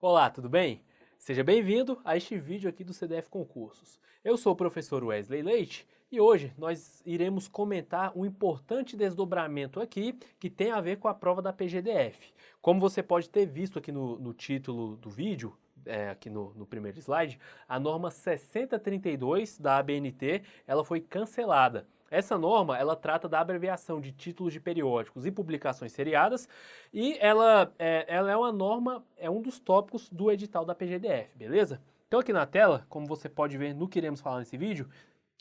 Olá, tudo bem? Seja bem-vindo a este vídeo aqui do CDF Concursos. Eu sou o professor Wesley Leite e hoje nós iremos comentar um importante desdobramento aqui que tem a ver com a prova da PGDF. Como você pode ter visto aqui no título do vídeo, aqui no primeiro slide, a norma 6032 da ABNT, ela foi cancelada. Essa norma, ela trata da abreviação de títulos de periódicos e publicações seriadas e ela é uma norma, é um dos tópicos do edital da PGDF, beleza? Então aqui na tela, como você pode ver no que iremos falar nesse vídeo,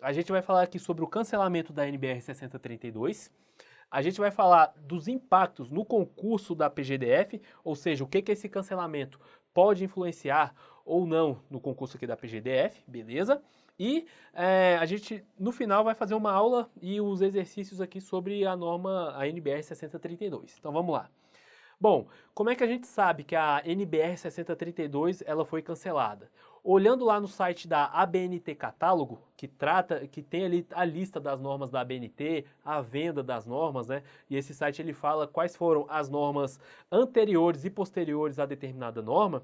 a gente vai falar aqui sobre o cancelamento da NBR 6032, a gente vai falar dos impactos no concurso da PGDF, ou seja, o que esse cancelamento pode influenciar ou não no concurso aqui da PGDF, beleza? E a gente, no final, vai fazer uma aula e os exercícios aqui sobre a norma, a NBR 6032. Então vamos lá. Bom, como é que a gente sabe que a NBR 6032 ela foi cancelada? Olhando lá no site da ABNT Catálogo, que tem ali a lista das normas da ABNT, a venda das normas, né? E esse site ele fala quais foram as normas anteriores e posteriores a determinada norma.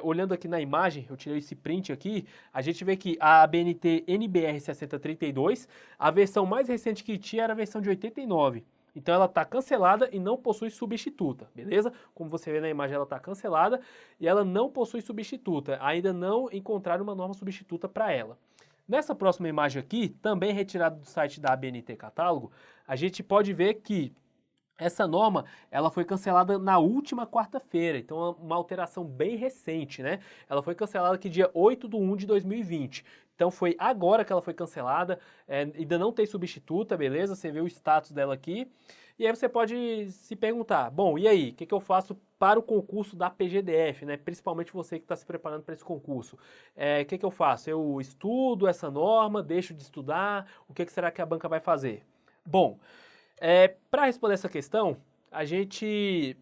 Olhando aqui na imagem, eu tirei esse print aqui, a gente vê que a ABNT NBR 6032, a versão mais recente que tinha era a versão de 89. Então ela está cancelada e não possui substituta, beleza? Como você vê na imagem, ela está cancelada e ela não possui substituta. Ainda não encontraram uma norma substituta para ela. Nessa próxima imagem aqui, também retirada do site da ABNT Catálogo, a gente pode ver que essa norma, ela foi cancelada na última quarta-feira, então é uma alteração bem recente, né? Ela foi cancelada aqui dia 8/1 de 2020. Então foi agora que ela foi cancelada, ainda não tem substituta, beleza? Você vê o status dela aqui. E aí você pode se perguntar, bom, e aí, o que eu faço para o concurso da PGDF, né? Principalmente você que está se preparando para esse concurso. O que eu faço? Eu estudo essa norma, deixo de estudar? O que será que a banca vai fazer? Bom, para responder essa questão, a gente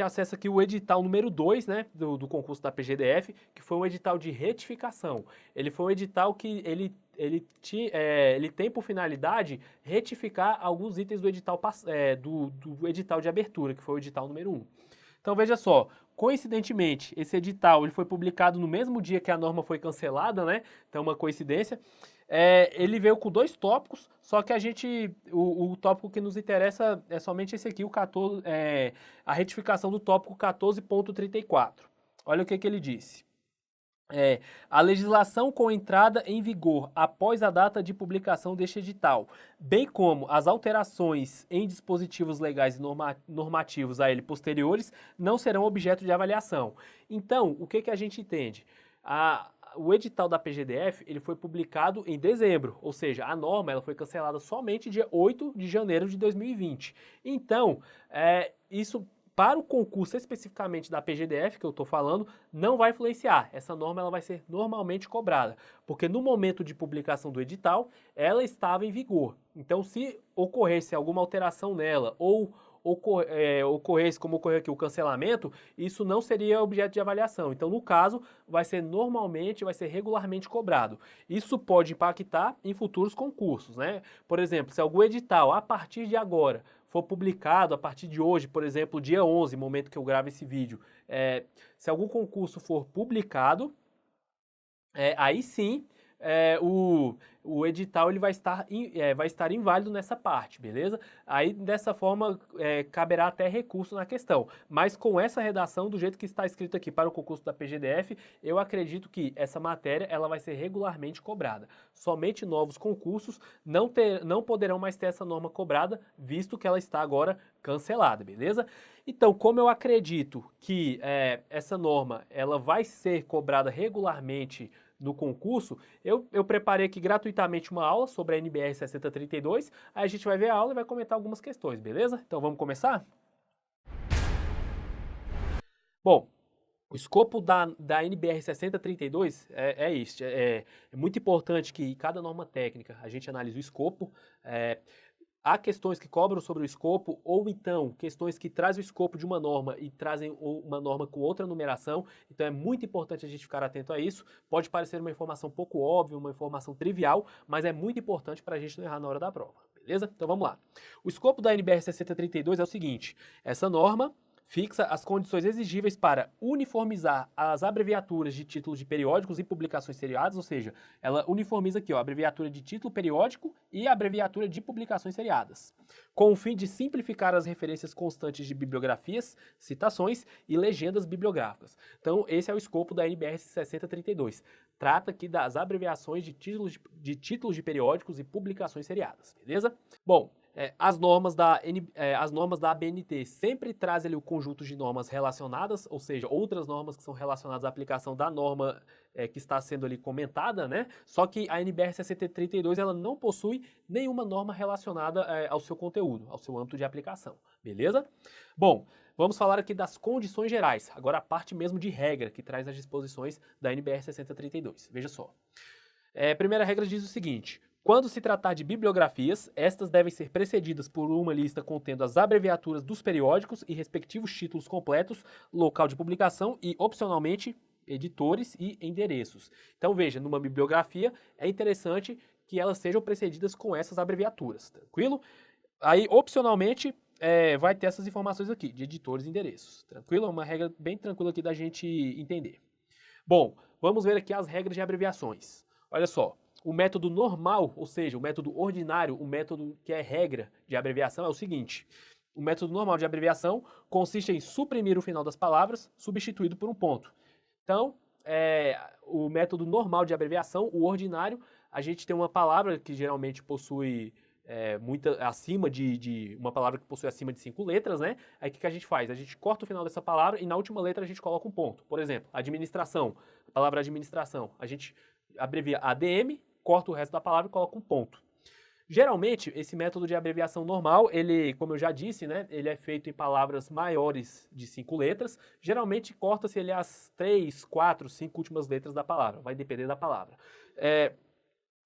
acessa aqui o edital número 2, né, do concurso da PGDF, que foi um edital de retificação. Ele foi um edital que ele tem por finalidade retificar alguns itens do edital, do edital de abertura, que foi o edital número 1. Então veja só, coincidentemente, esse edital ele foi publicado no mesmo dia que a norma foi cancelada, né? Então uma coincidência. Ele veio com dois tópicos, só que o tópico que nos interessa é somente esse aqui, o 14, a retificação do tópico 14.34. Olha o que ele disse. A legislação com entrada em vigor após a data de publicação deste edital, bem como as alterações em dispositivos legais e normativos a ele posteriores, não serão objeto de avaliação. Então, o que a gente entende? O edital da PGDF ele foi publicado em dezembro, ou seja, a norma ela foi cancelada somente dia 8 de janeiro de 2020. Então, isso para o concurso especificamente da PGDF, que eu estou falando, não vai influenciar. Essa norma ela vai ser normalmente cobrada, porque no momento de publicação do edital, ela estava em vigor. Então, se ocorresse alguma alteração nela ou ocorresse, como ocorreu aqui, o cancelamento, isso não seria objeto de avaliação. Então, no caso, vai ser regularmente cobrado. Isso pode impactar em futuros concursos, né? Por exemplo, se algum edital, a partir de agora, for publicado a partir de hoje, por exemplo, dia 11, momento que eu gravo esse vídeo, se algum concurso for publicado, aí sim o edital ele vai estar inválido nessa parte, beleza? Aí dessa forma caberá até recurso na questão. Mas com essa redação, do jeito que está escrito aqui para o concurso da PGDF, eu acredito que essa matéria ela vai ser regularmente cobrada. Somente novos concursos não poderão mais ter essa norma cobrada, visto que ela está agora cancelada, beleza? Então, como eu acredito que essa norma ela vai ser cobrada regularmente no concurso, eu preparei aqui gratuitamente uma aula sobre a NBR 6032, aí a gente vai ver a aula e vai comentar algumas questões, beleza? Então vamos começar? Bom, o escopo da NBR 6032 é este, é muito importante que cada norma técnica a gente analise o escopo, há questões que cobram sobre o escopo, ou então questões que trazem o escopo de uma norma e trazem uma norma com outra numeração, então é muito importante a gente ficar atento a isso. Pode parecer uma informação pouco óbvia, uma informação trivial, mas é muito importante para a gente não errar na hora da prova, beleza? Então vamos lá. O escopo da NBR 6032 é o seguinte, essa norma fixa as condições exigíveis para uniformizar as abreviaturas de títulos de periódicos e publicações seriadas, ou seja, ela uniformiza aqui, ó, a abreviatura de título periódico e a abreviatura de publicações seriadas, com o fim de simplificar as referências constantes de bibliografias, citações e legendas bibliográficas. Então, esse é o escopo da NBR 6032. Trata aqui das abreviações de títulos de periódicos e publicações seriadas, beleza? Bom, as normas da ABNT sempre trazem ali o conjunto de normas relacionadas, ou seja, outras normas que são relacionadas à aplicação da norma que está sendo ali comentada, né? Só que a NBR 6032 ela não possui nenhuma norma relacionada ao seu conteúdo, ao seu âmbito de aplicação, beleza? Bom, vamos falar aqui das condições gerais, agora a parte mesmo de regra que traz as disposições da NBR 6032. Veja só. A primeira regra diz o seguinte: quando se tratar de bibliografias, estas devem ser precedidas por uma lista contendo as abreviaturas dos periódicos e respectivos títulos completos, local de publicação e, opcionalmente, editores e endereços. Então, veja, numa bibliografia é interessante que elas sejam precedidas com essas abreviaturas, tranquilo? Aí, opcionalmente, vai ter essas informações aqui, de editores e endereços, tranquilo? É uma regra bem tranquila aqui da gente entender. Bom, vamos ver aqui as regras de abreviações. Olha só. O método normal, ou seja, o método ordinário, o método que é regra de abreviação é o seguinte: o método normal de abreviação consiste em suprimir o final das palavras, substituído por um ponto. Então, o método normal de abreviação, o ordinário, a gente tem uma palavra que geralmente possui uma palavra que possui acima de 5 letras, né? Aí o que a gente faz? A gente corta o final dessa palavra e na última letra a gente coloca um ponto. Por exemplo, administração, a palavra administração, a gente abrevia ADM, corta o resto da palavra e coloca um ponto. Geralmente, esse método de abreviação normal, ele, como eu já disse, né, ele é feito em palavras maiores de 5 letras. Geralmente, corta-se ele as 3, 4, 5 últimas letras da palavra, vai depender da palavra.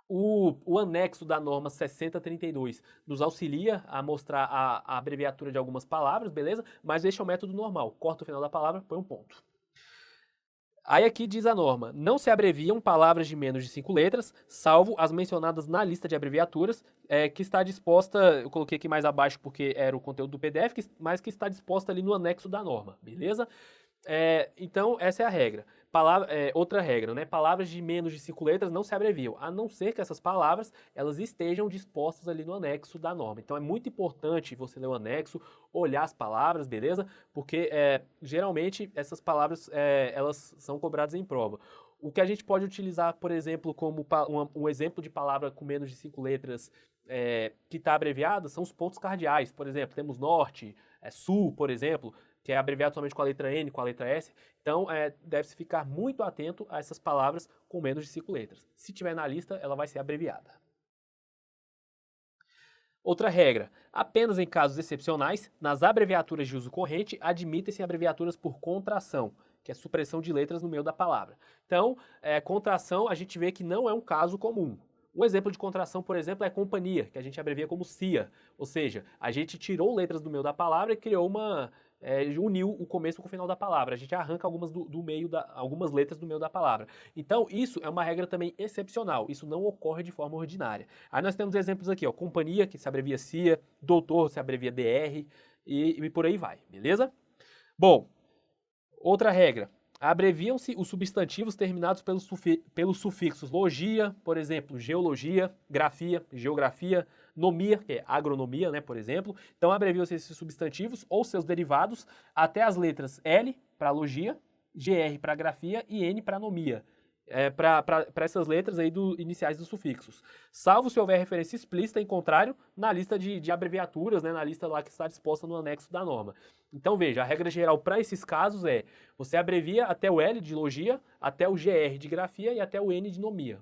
O anexo da norma 6032 nos auxilia a mostrar a abreviatura de algumas palavras, beleza? Mas este é o método normal, corta o final da palavra, põe um ponto. Aí aqui diz a norma: não se abreviam palavras de menos de 5 letras, salvo as mencionadas na lista de abreviaturas, que está disposta, eu coloquei aqui mais abaixo porque era o conteúdo do PDF, mas que está disposta ali no anexo da norma, beleza? Então, essa é a regra. Outra regra, né? Palavras de menos de 5 letras não se abreviam, a não ser que essas palavras elas estejam dispostas ali no anexo da norma. Então, é muito importante você ler o anexo, olhar as palavras, beleza? Porque, geralmente, essas palavras elas são cobradas em prova. O que a gente pode utilizar, por exemplo, como um exemplo de palavra com menos de 5 letras que está abreviada são os pontos cardeais. Por exemplo, temos norte, sul, por exemplo, que é abreviado somente com a letra N, com a letra S. Então, deve-se ficar muito atento a essas palavras com menos de 5 letras. Se tiver na lista, ela vai ser abreviada. Outra regra: apenas em casos excepcionais, nas abreviaturas de uso corrente, admitem-se abreviaturas por contração, que é supressão de letras no meio da palavra. Então, contração a gente vê que não é um caso comum. Um exemplo de contração, por exemplo, é companhia, que a gente abrevia como CIA. Ou seja, a gente tirou letras do meio da palavra e criou uniu o começo com o final da palavra. A gente arranca algumas letras do meio da palavra. Então, isso é uma regra também excepcional. Isso não ocorre de forma ordinária. Aí nós temos exemplos aqui, ó, companhia, que se abrevia CIA, doutor, se abrevia DR, e por aí vai, beleza? Bom, outra regra: abreviam-se os substantivos terminados pelos sufixos logia, por exemplo, geologia, grafia, geografia, nomia, que é agronomia, né, por exemplo. Então, abreviam-se esses substantivos ou seus derivados até as letras L para logia, GR para grafia e N para nomia. Para essas letras aí iniciais dos sufixos. Salvo se houver referência explícita em contrário na lista de abreviaturas, né, na lista lá que está disposta no anexo da norma. Então veja, a regra geral para esses casos é: você abrevia até o L de logia, até o GR de grafia e até o N de nomia.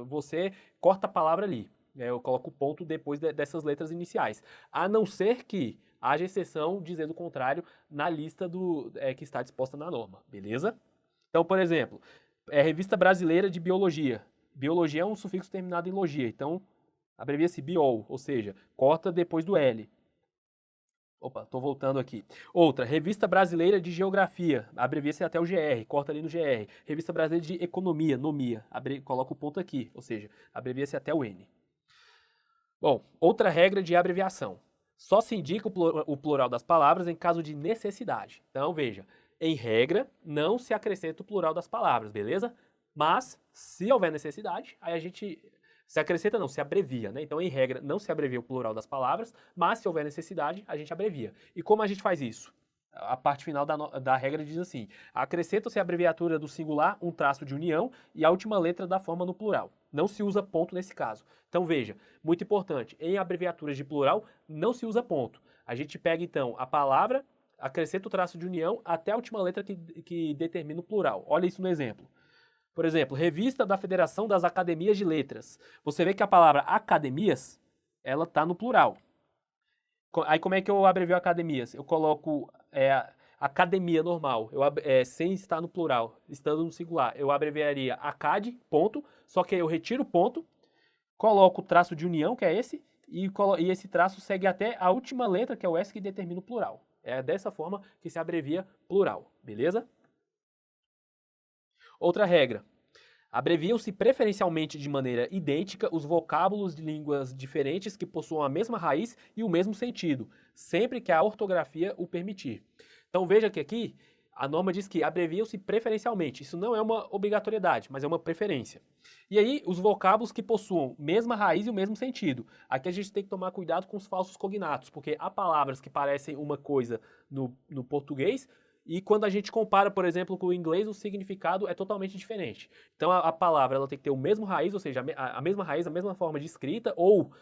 Você corta a palavra ali. Eu coloco o ponto depois dessas letras iniciais. A não ser que haja exceção dizendo o contrário na lista que está disposta na norma, beleza? Então, por exemplo, Revista Brasileira de Biologia. Biologia é um sufixo terminado em logia, então abrevia-se biol, ou seja, corta depois do L. Opa, estou voltando aqui. Outra, Revista Brasileira de Geografia, abrevia-se até o GR, corta ali no GR. Revista Brasileira de Economia, nomia, coloca o ponto aqui, ou seja, abrevia-se até o N. Bom, outra regra de abreviação: Só se indica o plural das palavras em caso de necessidade. Então, veja, em regra, não se acrescenta o plural das palavras, beleza? Mas, se houver necessidade, aí a gente se acrescenta não, se abrevia, né? Então, em regra, não se abrevia o plural das palavras, mas se houver necessidade, a gente abrevia. E como a gente faz isso? A parte final da regra diz assim: acrescenta-se a abreviatura do singular, um traço de união e a última letra da forma no plural. Não se usa ponto nesse caso. Então veja, muito importante, em abreviaturas de plural não se usa ponto. A gente pega então a palavra, acrescenta o traço de união até a última letra que determina o plural. Olha isso no exemplo. Por exemplo, Revista da Federação das Academias de Letras. Você vê que a palavra academias, ela está no plural. Aí como é que eu abrevio academias? Eu coloco academia normal, sem estar no plural, estando no singular. Eu abreviaria acad, ponto, só que eu retiro o ponto, coloco o traço de união, que é esse, e esse traço segue até a última letra, que é o S, que determina o plural. É dessa forma que se abrevia plural, beleza? Outra regra. Abreviam-se preferencialmente de maneira idêntica os vocábulos de línguas diferentes que possuam a mesma raiz e o mesmo sentido, sempre que a ortografia o permitir. Então veja que aqui a norma diz que abreviam-se preferencialmente. Isso não é uma obrigatoriedade, mas é uma preferência. E aí, os vocábulos que possuam mesma raiz e o mesmo sentido. Aqui a gente tem que tomar cuidado com os falsos cognatos, porque há palavras que parecem uma coisa no português, e quando a gente compara, por exemplo, com o inglês, o significado é totalmente diferente. Então a palavra ela tem que ter o mesmo raiz, ou seja, a mesma raiz, a mesma forma de escrita, ou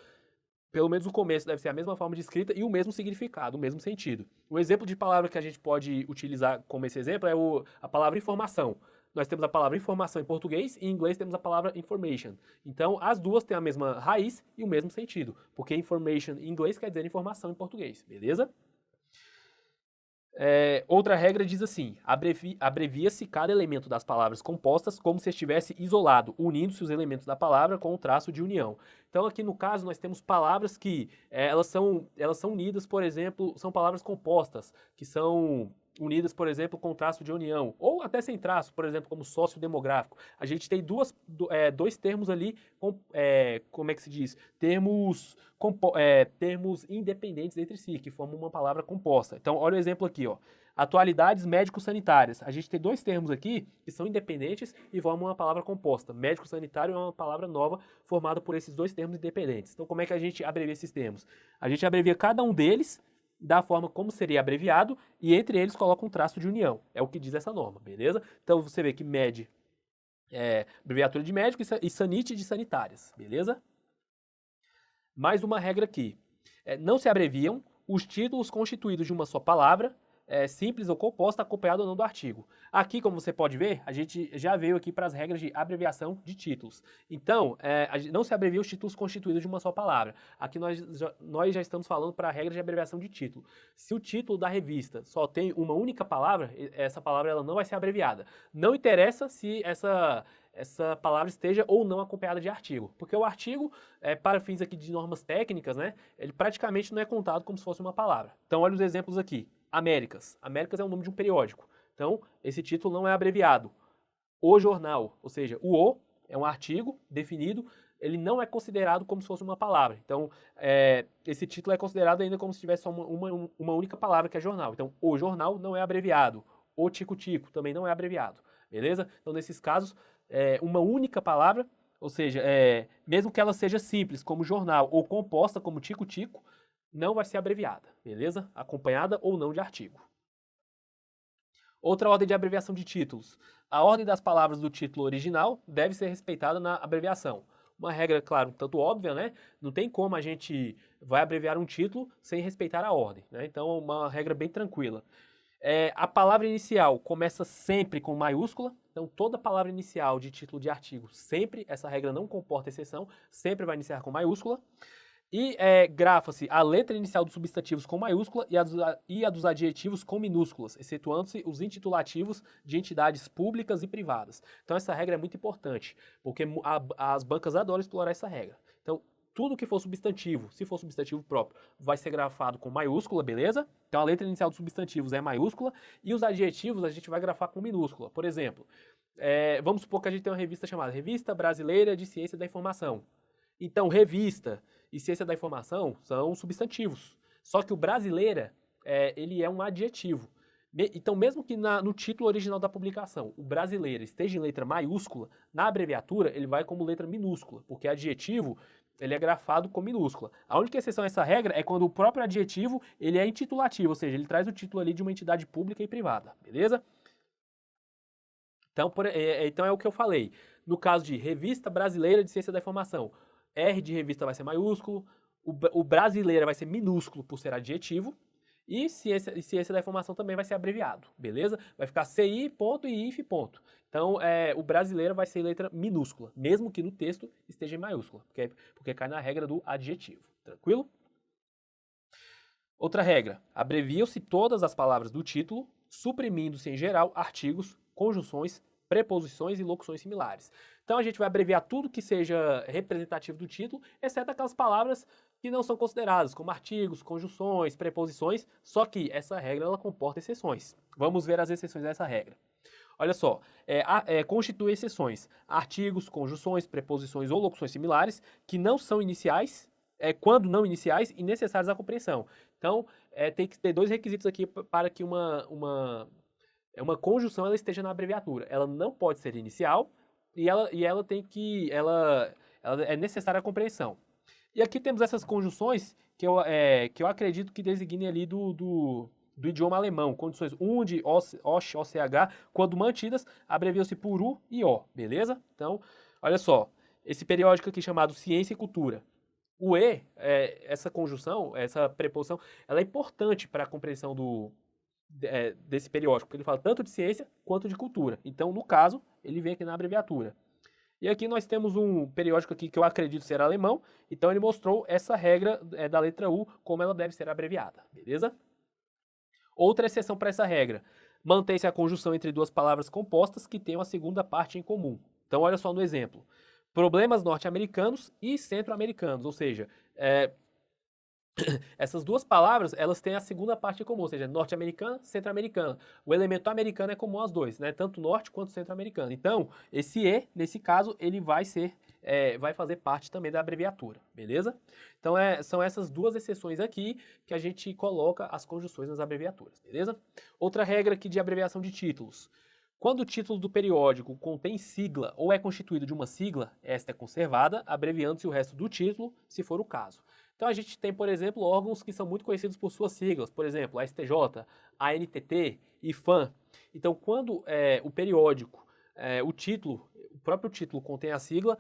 pelo menos o começo deve ser a mesma forma de escrita e o mesmo significado, o mesmo sentido. O exemplo de palavra que a gente pode utilizar como esse exemplo é a palavra informação. Nós temos a palavra informação em português e em inglês temos a palavra information. Então, as duas têm a mesma raiz e o mesmo sentido, porque information em inglês quer dizer informação em português, beleza? Outra regra diz assim: abrevia-se cada elemento das palavras compostas como se estivesse isolado, unindo-se os elementos da palavra com o traço de união. Então, aqui no caso, nós temos palavras que elas são unidas, por exemplo, são palavras compostas, que são unidas, por exemplo, com traço de união, ou até sem traço, por exemplo, como sociodemográfico. A gente tem dois termos ali, como é que se diz? Termos independentes entre si, que formam uma palavra composta. Então, olha o exemplo aqui, ó. Atualidades médico-sanitárias. A gente tem dois termos aqui que são independentes e formam uma palavra composta. Médico-sanitário é uma palavra nova formada por esses dois termos independentes. Então, como é que a gente abrevia esses termos? A gente abrevia cada um deles da forma como seria abreviado e entre eles coloca um traço de união. É o que diz essa norma, beleza? Então, você vê que MED é abreviatura de médico e sanite de sanitárias, beleza? Mais uma regra aqui. Não se abreviam os títulos constituídos de uma só palavra, simples ou composta, acompanhado ou não do artigo. Aqui, como você pode ver, a gente já veio aqui para as regras de abreviação de títulos. Então, não se abrevia os títulos constituídos de uma só palavra. Aqui nós já estamos falando para a regra de abreviação de título. Se o título da revista só tem uma única palavra, essa palavra ela não vai ser abreviada. Não interessa se essa palavra esteja ou não acompanhada de artigo. Porque o artigo, para fins aqui de normas técnicas, né, ele praticamente não é contado como se fosse uma palavra. Então, olha os exemplos aqui. Américas. Américas é o nome de um periódico. Então, esse título não é abreviado. O jornal, ou seja, o O é um artigo definido, ele não é considerado como se fosse uma palavra. Então, esse título é considerado ainda como se tivesse só uma única palavra, que é jornal. Então, o jornal não é abreviado. O tico-tico também não é abreviado. Beleza? Então, nesses casos, uma única palavra, ou seja, mesmo que ela seja simples, como jornal, ou composta, como tico-tico, não vai ser abreviada, beleza? Acompanhada ou não de artigo. Outra ordem de abreviação de títulos. A ordem das palavras do título original deve ser respeitada na abreviação. Uma regra, claro, tanto óbvia, né? Não tem como a gente vai abreviar um título sem respeitar a ordem, né? Então, uma regra bem tranquila. A palavra inicial começa sempre com maiúscula, então toda palavra inicial de título de artigo, sempre, essa regra não comporta exceção, sempre vai iniciar com maiúscula. E grafa-se a letra inicial dos substantivos com maiúscula e a dos adjetivos com minúsculas, excetuando-se os intitulativos de entidades públicas e privadas. Então essa regra é muito importante, porque as bancas adoram explorar essa regra. Então, tudo que for substantivo, se for substantivo próprio, vai ser grafado com maiúscula, beleza? Então a letra inicial dos substantivos é maiúscula e os adjetivos a gente vai grafar com minúscula. Por exemplo, vamos supor que a gente tem uma revista chamada Revista Brasileira de Ciência da Informação. Então, revista e ciência da informação são substantivos. Só que o brasileira, ele é um adjetivo. Então, mesmo que no título original da publicação o brasileira esteja em letra maiúscula, na abreviatura ele vai como letra minúscula, porque adjetivo ele é grafado com minúscula. A única exceção a essa regra é quando o próprio adjetivo ele é intitulativo, ou seja, ele traz o título ali de uma entidade pública e privada, beleza? Então é o que eu falei. No caso de Revista Brasileira de Ciência da Informação, R de revista vai ser maiúsculo, o brasileira vai ser minúsculo por ser adjetivo, e ciência da informação também vai ser abreviado, beleza? Vai ficar CI, ponto, e IF, ponto. Então, o brasileiro vai ser letra minúscula, mesmo que no texto esteja em maiúscula, porque cai na regra do adjetivo, tranquilo? Outra regra, abreviam-se todas as palavras do título, suprimindo-se em geral artigos, conjunções, preposições e locuções similares. Então a gente vai abreviar tudo que seja representativo do título, exceto aquelas palavras que não são consideradas, como artigos, conjunções, preposições, só que essa regra ela comporta exceções. Vamos ver as exceções dessa regra. Olha só, constitui exceções, artigos, conjunções, preposições ou locuções similares que não são iniciais, quando não iniciais e necessários à compreensão. Então, tem que ter dois requisitos aqui para que uma conjunção ela esteja na abreviatura. Ela não pode ser inicial e ela é necessária à compreensão. E aqui temos essas conjunções que eu acredito que designem ali do idioma alemão. Condições und, OSH, OCH, quando mantidas, abreviam-se por U e O, beleza? Então, olha só, esse periódico aqui chamado Ciência e Cultura. O E, essa conjunção, essa preposição, ela é importante para a compreensão desse periódico, porque ele fala tanto de ciência quanto de cultura. Então, no caso, ele vem aqui na abreviatura. E aqui nós temos um periódico aqui que eu acredito ser alemão, então ele mostrou essa regra da letra U, como ela deve ser abreviada, beleza? Outra exceção para essa regra, mantém-se a conjunção entre duas palavras compostas que tenham a segunda parte em comum. Então olha só no exemplo, problemas norte-americanos e centro-americanos, ou seja, essas duas palavras, elas têm a segunda parte em comum, ou seja, norte-americana, centro-americana. O elemento americano é comum aos dois, né? Tanto norte quanto centro-americano. Então, esse E, nesse caso, ele vai fazer parte também da abreviatura, beleza? Então, são essas duas exceções aqui que a gente coloca as conjunções nas abreviaturas, beleza? Outra regra aqui de abreviação de títulos. Quando o título do periódico contém sigla ou é constituído de uma sigla, esta é conservada, abreviando-se o resto do título, se for o caso. Então a gente tem, por exemplo, órgãos que são muito conhecidos por suas siglas, por exemplo, a STJ, a NTT, IFAM. Então quando o periódico, o próprio título contém a sigla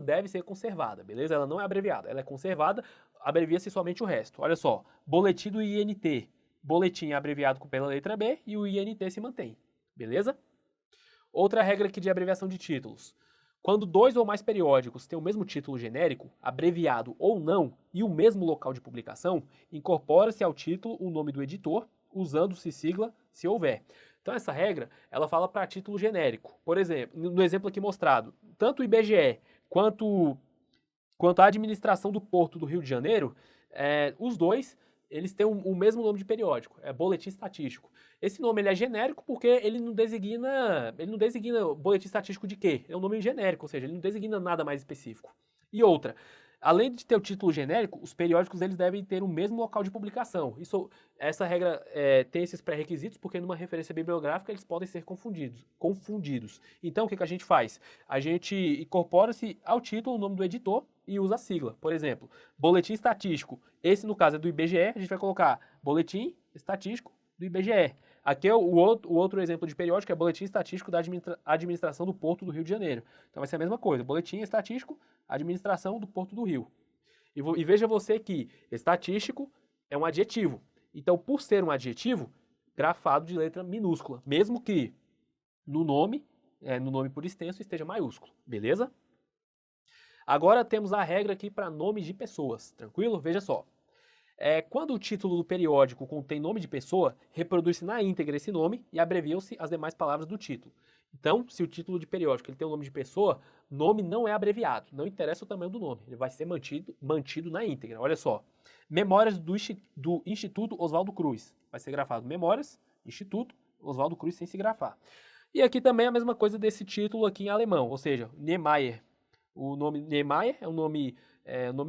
deve ser conservada, beleza? Ela não é abreviada, ela é conservada, abrevia-se somente o resto. Olha só, boletim do INT, boletim é abreviado pela letra B e o INT se mantém, beleza? Outra regra aqui de abreviação de títulos. Quando dois ou mais periódicos têm o mesmo título genérico, abreviado ou não, e o mesmo local de publicação, incorpora-se ao título o nome do editor, usando-se sigla se houver. Então essa regra, ela fala para título genérico. Por exemplo, no exemplo aqui mostrado, tanto o IBGE quanto a administração do Porto do Rio de Janeiro, os dois eles têm o mesmo nome de periódico, é boletim estatístico. Esse nome ele é genérico porque ele não designa boletim estatístico de quê? É um nome genérico, ou seja, ele não designa nada mais específico. E outra, além de ter o título genérico, os periódicos eles devem ter o mesmo local de publicação. Essa regra tem esses pré-requisitos porque numa referência bibliográfica eles podem ser confundidos. Então o que a gente faz? A gente incorpora-se ao título o nome do editor e usa a sigla. Por exemplo, boletim estatístico. Esse no caso é do IBGE, a gente vai colocar boletim estatístico do IBGE. Aqui é o outro exemplo de periódico, é boletim estatístico da administração do Porto do Rio de Janeiro. Então vai ser a mesma coisa, boletim estatístico, administração do Porto do Rio. E veja você que estatístico é um adjetivo. Então, por ser um adjetivo, grafado de letra minúscula, mesmo que no nome por extenso, esteja maiúsculo, beleza? Agora temos a regra aqui para nomes de pessoas, tranquilo? Veja só. Quando o título do periódico contém nome de pessoa, reproduz-se na íntegra esse nome e abreviam-se as demais palavras do título. Então, se o título de periódico ele tem o nome de pessoa, nome não é abreviado, não interessa o tamanho do nome, ele vai ser mantido na íntegra. Olha só, Memórias do Instituto Oswaldo Cruz, vai ser grafado Memórias, Instituto Oswaldo Cruz sem se grafar. E aqui também a mesma coisa desse título aqui em alemão, ou seja, Niemeyer. O nome Niemeyer é um nome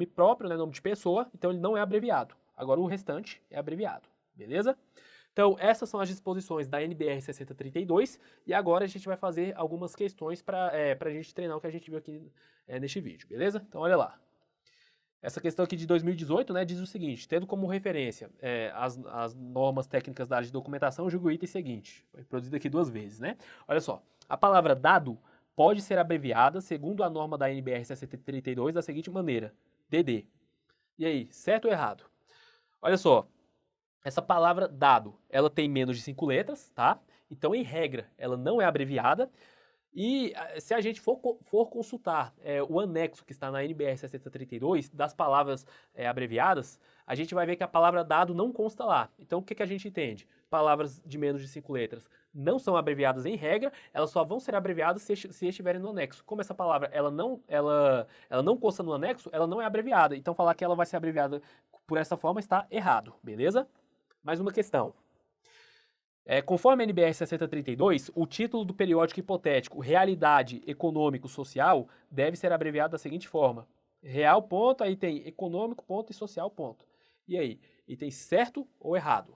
próprio, né, nome de pessoa, então ele não é abreviado. Agora o restante é abreviado, beleza? Então, essas são as disposições da NBR 6032 e agora a gente vai fazer algumas questões para a gente treinar o que a gente viu aqui neste vídeo, beleza? Então, olha lá. Essa questão aqui de 2018, né, diz o seguinte: tendo como referência as normas técnicas da área de documentação, julgue o item seguinte. Foi produzido aqui 2 vezes, né? Olha só, a palavra dado pode ser abreviada segundo a norma da NBR 6032 da seguinte maneira: DD. E aí, certo ou errado? Olha só, essa palavra dado, ela tem menos de 5 letras, tá? Então, em regra, ela não é abreviada. E se a gente for consultar o anexo que está na NBR 6032 das palavras abreviadas, a gente vai ver que a palavra dado não consta lá. Então, o que a gente entende? Palavras de menos de 5 letras não são abreviadas em regra, elas só vão ser abreviadas se estiverem no anexo. Como essa palavra ela não consta no anexo, ela não é abreviada. Então, falar que ela vai ser abreviada por essa forma está errado, beleza? Mais uma questão. Conforme a NBR 6032, o título do periódico hipotético Realidade Econômico-Social deve ser abreviado da seguinte forma: real, ponto, aí tem econômico, ponto, e social, ponto. E aí, item certo ou errado?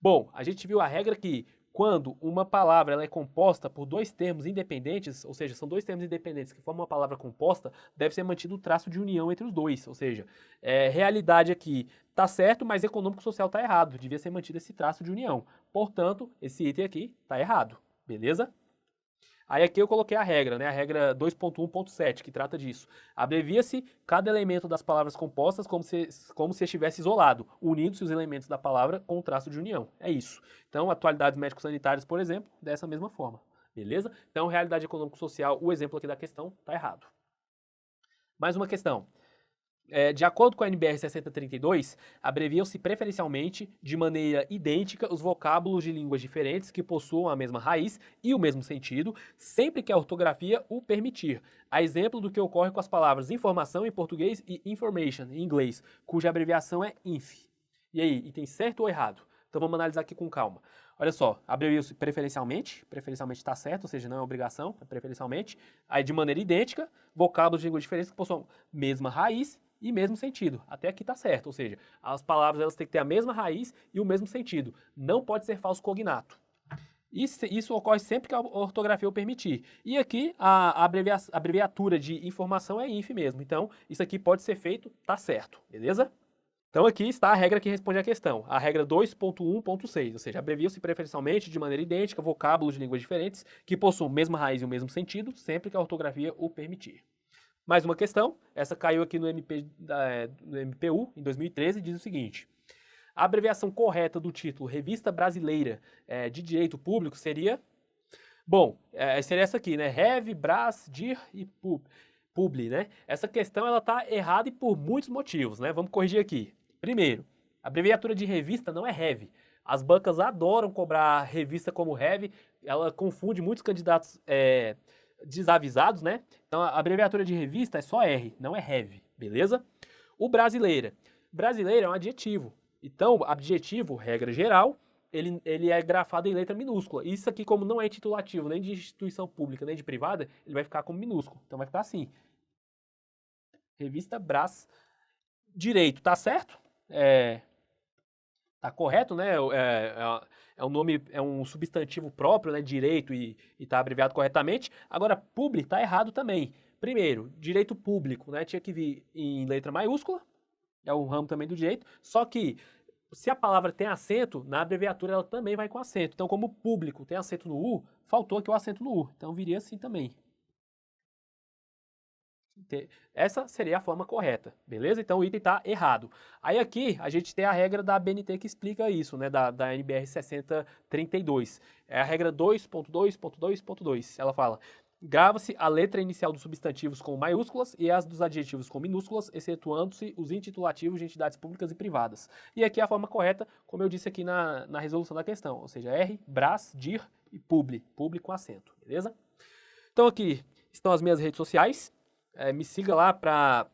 Bom, a gente viu a regra que quando uma palavra ela é composta por 2 termos independentes, ou seja, são 2 termos independentes que formam uma palavra composta, deve ser mantido o traço de união entre os dois, ou seja, realidade aqui está certo, mas econômico-social está errado, devia ser mantido esse traço de união. Portanto, esse item aqui está errado, beleza? Aí aqui eu coloquei a regra, né? A regra 2.1.7, que trata disso. Abrevia-se cada elemento das palavras compostas como se estivesse isolado, unindo-se os elementos da palavra com o traço de união. É isso. Então, atualidades médico-sanitárias, por exemplo, dessa mesma forma. Beleza? Então, realidade econômico-social, o exemplo aqui da questão, está errado. Mais uma questão. De acordo com a NBR 6032, abreviam-se preferencialmente de maneira idêntica os vocábulos de línguas diferentes que possuam a mesma raiz e o mesmo sentido, sempre que a ortografia o permitir. A exemplo do que ocorre com as palavras informação em português e information em inglês, cuja abreviação é INF. E aí, item certo ou errado? Então vamos analisar aqui com calma. Olha só, abreviam-se preferencialmente está certo, ou seja, não é obrigação, é preferencialmente. Aí de maneira idêntica, vocábulos de línguas diferentes que possuam mesma raiz e mesmo sentido. Até aqui está certo, ou seja, as palavras elas têm que ter a mesma raiz e o mesmo sentido. Não pode ser falso cognato. Isso ocorre sempre que a ortografia o permitir. E aqui a abreviatura de informação é INF mesmo. Então, isso aqui pode ser feito, tá certo, beleza? Então aqui está a regra que responde à questão, a regra 2.1.6, ou seja, abreviam-se preferencialmente de maneira idêntica vocábulos de línguas diferentes que possuam mesma raiz e o mesmo sentido, sempre que a ortografia o permitir. Mais uma questão, essa caiu aqui no MPU, em 2013, diz o seguinte: a abreviação correta do título Revista Brasileira de Direito Público seria... Bom, seria essa aqui, né? Rev, Bras, Dir e Publi, né? Essa questão ela está errada e por muitos motivos, né? Vamos corrigir aqui. Primeiro, a abreviatura de revista não é Rev. As bancas adoram cobrar revista como Rev, ela confunde muitos candidatos desavisados, né? Então a abreviatura de revista é só R, não é Rev, beleza? O brasileira. Brasileira é um adjetivo. Então, adjetivo, regra geral, ele é grafado em letra minúscula. Isso aqui, como não é titulativo nem de instituição pública, nem de privada, ele vai ficar como minúsculo. Então vai ficar assim. Revista Brás Direito, tá certo? Tá correto, né? É um nome, é um substantivo próprio, né? Direito e tá abreviado corretamente. Agora, publi tá errado também. Primeiro, direito público, né? Tinha que vir em letra maiúscula. É um ramo também do direito. Só que, se a palavra tem acento, na abreviatura ela também vai com acento. Então, como público tem acento no U, faltou aqui o acento no U. Então, viria assim também. Essa seria a forma correta, beleza? Então o item está errado. Aí aqui a gente tem a regra da ABNT que explica isso, né? Da NBR 6032. É a regra 2.2.2.2. Ela fala: grava-se a letra inicial dos substantivos com maiúsculas e as dos adjetivos com minúsculas, excetuando-se os intitulativos de entidades públicas e privadas. E aqui a forma correta, como eu disse aqui na resolução da questão, ou seja, R, Bras, Dir e Publi com acento, beleza? Então aqui estão as minhas redes sociais. Me siga lá para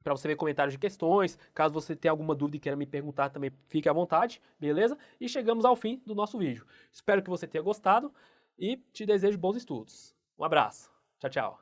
você ver comentários de questões. Caso você tenha alguma dúvida e queira me perguntar também, fique à vontade, beleza? E chegamos ao fim do nosso vídeo. Espero que você tenha gostado e te desejo bons estudos. Um abraço. Tchau, tchau.